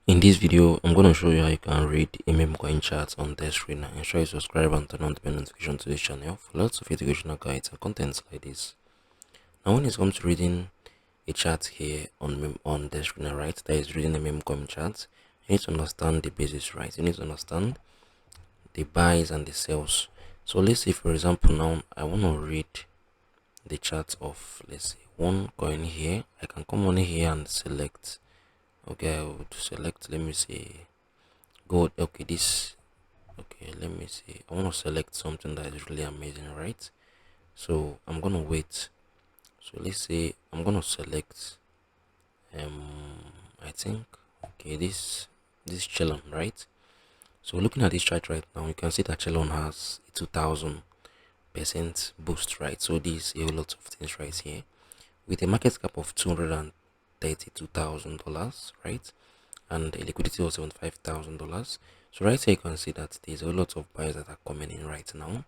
In this video, I'm going to show you how you can read a Memecoin chart on Dexscreener. Ensure you subscribe and turn on the bell notification to this channel for lots of educational guides and contents like this. Now, when it comes to reading a chart here on Dexscreener, right, that is reading a Memecoin chart, you need to understand the basics, right? You need to understand the buys and the sells. So let's say, for example, now I want to read the chart of, let's say, one coin here. I can come on here and select. Okay, I would select, let me say, gold. Okay, this, okay, let me see, I want to select something that is really amazing, right? So I'm gonna wait. So let's say I'm gonna select I think, okay, this chelon, right? So looking at this chart right now, you can see that chelon has a 2000% boost, right? So this a whole lot of things right here with a market cap of $232,000, right? And a liquidity of $75,000. So right here you can see that there's a lot of buyers that are coming in right now.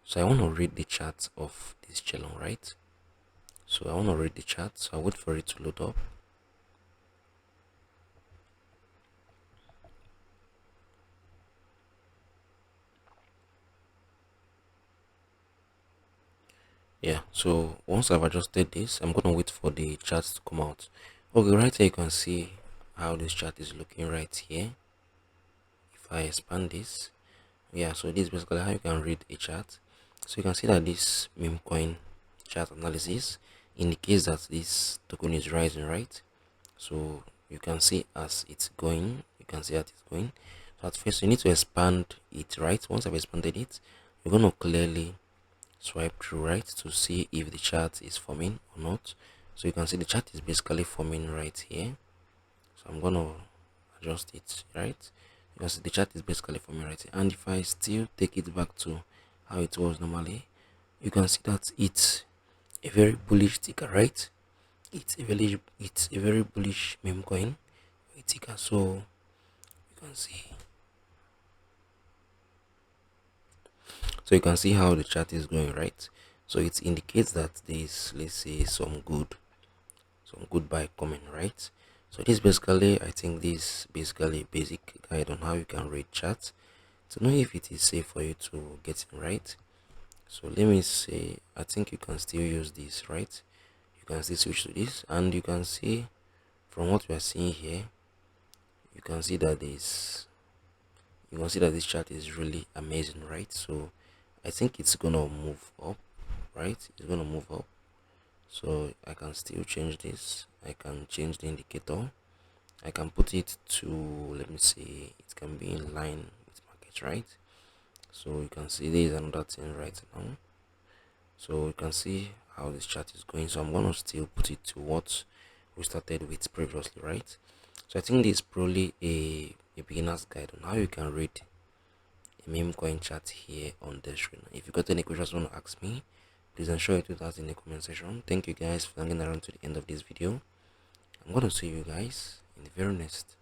So I want to read the chart of this chelon, right? So I want to read the chart, so I'll wait for it to load up. Yeah, so once I've adjusted this, I'm gonna wait for the chart to come out. Okay, right here you can see how this chart is looking right here. If I expand this, yeah, so this is basically how you can read a chart. So you can see that this meme coin chart analysis indicates that this token is rising, right? So you can see as it's going, you can see that it's going. So at first you need to expand it, right? Once I've expanded it, you're going to clearly swipe through, right, to see if the chart is forming or not. So you can see the chart is basically forming right here. So I'm going to adjust it, right? Because the chart is basically forming right here. And if I still take it back to how it was normally, you can see that it's a very bullish ticker, right? It's a very bullish meme coin ticker. So you can see, so you can see how the chart is going, right? So it indicates that there's, let's say, some good buy coming, right? So this basically, I think this basically a basic guide on how you can read charts to know if it is safe for you to get in, right? So let me say, I think you can still use this, right? You can still switch to this, and you can see from what we are seeing here, you can see that this chart is really amazing, right? So I think it's gonna move up, right? It's gonna move up. So I can still change this. I can change the indicator. I can put it to, let me see, it can be in line with market, right? So you can see there is another thing right now. So you can see how this chart is going. So I'm going to still put it to what we started with previously, right? So I think this is probably a beginner's guide on how you can read a meme coin chart here on Dexscreener. If you got any questions you want to ask me, please ensure you do that in the comment section. Thank you guys for hanging around to the end of this video. I'm going to see you guys in the very next